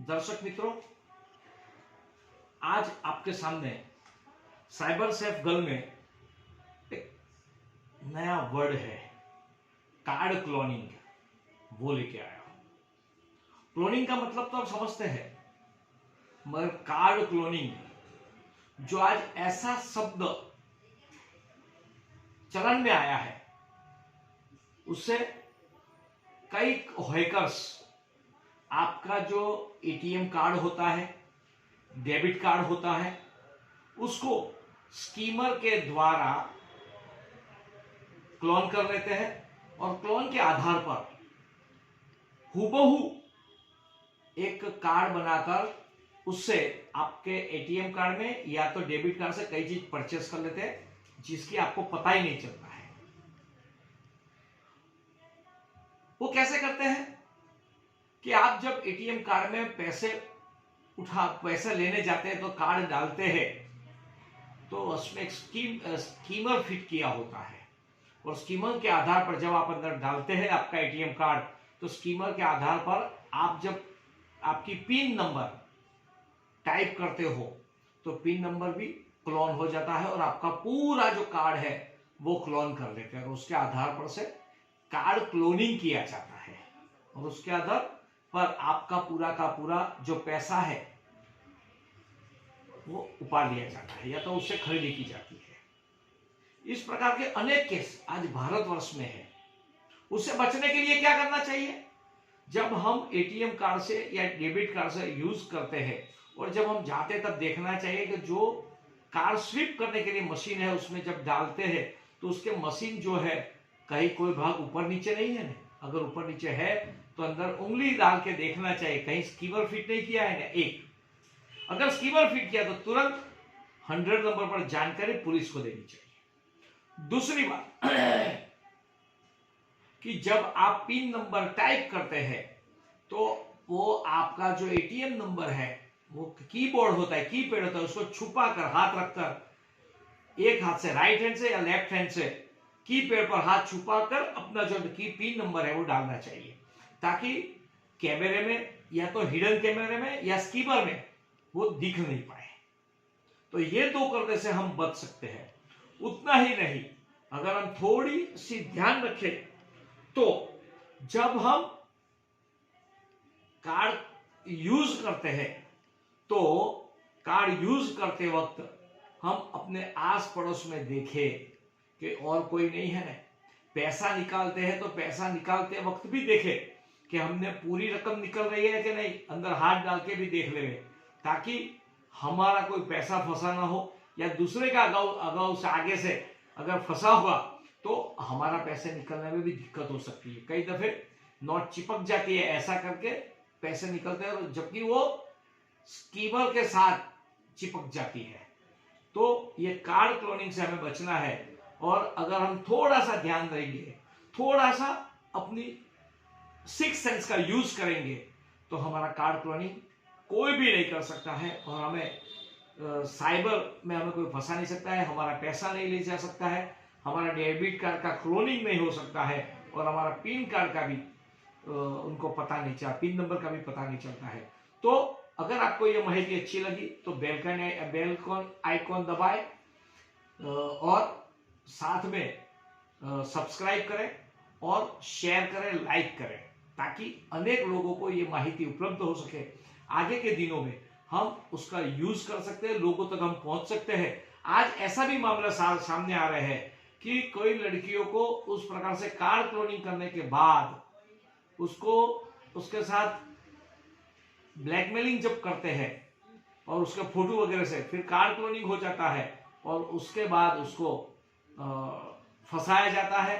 दर्शक मित्रों, आज आपके सामने साइबर सेफ गर्ल में एक नया वर्ड है, कार्ड क्लोनिंग, वो लेके आया हूं। क्लोनिंग का मतलब तो आप समझते हैं, मगर कार्ड क्लोनिंग जो आज ऐसा शब्द चलन में आया है, उससे कई हैकर्स आपका जो एटीएम कार्ड होता है, डेबिट कार्ड होता है, उसको स्कीमर के द्वारा क्लोन कर लेते हैं और क्लोन के आधार पर हूबहू एक कार्ड बनाकर उससे आपके एटीएम कार्ड में या तो डेबिट कार्ड से कई चीज परचेस कर लेते हैं, जिसकी आपको पता ही नहीं चलता है। वो कैसे करते हैं कि आप जब एटीएम कार्ड में पैसे लेने जाते हैं तो कार्ड डालते हैं, तो उसमें एक स्कीमर फिट किया होता है और स्कीमर के आधार पर जब आप अंदर डालते हैं आपका एटीएम कार्ड, तो स्कीमर के आधार पर आप जब आपकी पिन नंबर टाइप करते हो तो पिन नंबर भी क्लोन हो जाता है और आपका पूरा जो कार्ड है वो क्लोन कर लेते हैं और उसके आधार पर से कार्ड क्लोनिंग किया जाता है और उसके आधार पर आपका पूरा का पूरा जो पैसा है वो उपा लिया जाता है या तो उससे खरीदी की जाती है। इस प्रकार के अनेक केस आज भारतवर्ष में है। उससे बचने के लिए क्या करना चाहिए? जब हम एटीएम कार्ड से या डेबिट कार्ड से यूज करते हैं और जब हम जाते तब देखना चाहिए कि जो कार्ड स्विप करने के लिए मशीन है उसमें जब डालते हैं तो उसके मशीन जो है कहीं कोई भाग ऊपर नीचे नहीं है ना। अगर ऊपर नीचे है तो अंदर उंगली डाल के देखना चाहिए कहीं स्कीमर फिट नहीं किया है ना। एक अगर स्कीमर फिट किया तो तुरंत 100 नंबर पर जानकारी पुलिस को देनी चाहिए। दूसरी बात कि जब आप पिन नंबर टाइप करते हैं तो वो आपका जो एटीएम नंबर है वो कीबोर्ड होता है, कीपैड होता है, उसको छुपा कर हाथ रखकर एक हाथ से राइट हैंड से या लेफ्ट हैंड से कीपैड पर हाथ छुपा कर अपना जो पिन नंबर है वो डालना चाहिए, ताकि कैमरे में या तो हिडन कैमरे में या स्कीमर में वो दिख नहीं पाए। तो ये दो करने से हम बच सकते हैं। उतना ही नहीं, अगर हम थोड़ी सी ध्यान रखें तो जब हम कार्ड यूज करते हैं तो कार्ड यूज करते वक्त हम अपने आस पड़ोस में देखें कि और कोई नहीं है ना। पैसा निकालते हैं तो पैसा निकालते वक्त भी देखें कि हमने पूरी रकम निकल रही है कि नहीं, अंदर हाथ डाल के भी देख ले, ताकि हमारा कोई पैसा फंसा ना हो या दूसरे का अगाऊ से आगे से अगर फंसा हुआ तो हमारा पैसे निकलने में भी दिक्कत हो सकती है। कई दफे नोट चिपक जाती है, ऐसा करके पैसे निकलते हैं जबकि वो स्कीमर के साथ चिपक जाती है। तो ये कार्ड क्लोनिंग से हमें बचना है और अगर हम थोड़ा सा ध्यान देंगे, थोड़ा सा अपनी सिक्स सेंस का यूज करेंगे तो हमारा कार्ड क्लोनिंग कोई भी नहीं कर सकता है और हमें साइबर में हमें कोई फंसा नहीं सकता है, हमारा पैसा नहीं ले जा सकता है, हमारा डेबिट कार्ड का क्लोनिंग नहीं हो सकता है और हमारा पिन कार्ड का भी उनको पता नहीं चलता, पिन नंबर का भी पता नहीं चलता है। तो अगर आपको ये माहिती अच्छी लगी तो बेल आइकॉन दबाए और साथ में सब्सक्राइब करें और शेयर करें, लाइक करें, ताकि अनेक लोगों को ये माहिती उपलब्ध हो सके। आगे के दिनों में हम उसका यूज कर सकते हैं, लोगों तक हम पहुंच सकते हैं। आज ऐसा भी मामला सामने आ रहे हैं कि कोई लड़कियों को उस प्रकार से कार्ड क्लोनिंग करने के बाद उसको उसके साथ ब्लैकमेलिंग जब करते हैं और उसके फोटो वगैरह से फिर कार्ड क्लोनिंग हो जाता है और उसके बाद उसको फंसाया जाता है।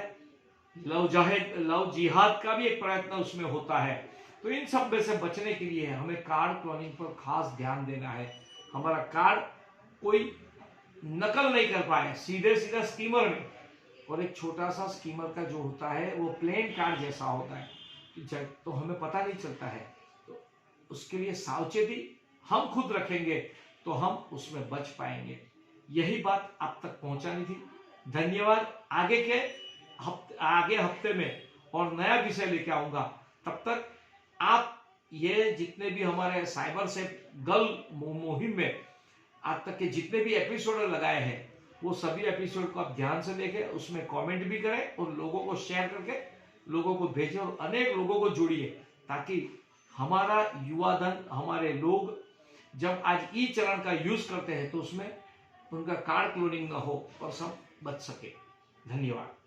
लव जिहाद का भी एक प्रयत्न उसमें होता है। तो इन सब में से बचने के लिए हमें कार्ड क्लोनिंग पर खास ध्यान देना है। हमारा कार्ड कोई नकल नहीं कर पाए सीधे सीधा स्कीमर में, और एक छोटा सा स्कीमर का जो होता है वो प्लेन कार्ड जैसा होता है तो हमें पता नहीं चलता है। तो उसके लिए सावचेती हम खुद रखेंगे तो हम उसमें बच पाएंगे। यही बात आप तक पहुंचानी थी। धन्यवाद। आगे हफ्ते में और नया विषय लेके आऊंगा। तब तक आप ये जितने भी हमारे साइबर से गल मुहिम में आज तक के जितने भी एपिसोड लगाए हैं वो सभी एपिसोड को आप ध्यान से देखें, उसमें कमेंट भी करें और लोगों को शेयर करके लोगों को भेजें और अनेक लोगों को जोड़िए, ताकि हमारा युवा धन, हमारे लोग जब आज ई चलन का यूज करते हैं तो उसमें उनका कार्ड क्लोनिंग ना हो और सब बच सके। धन्यवाद।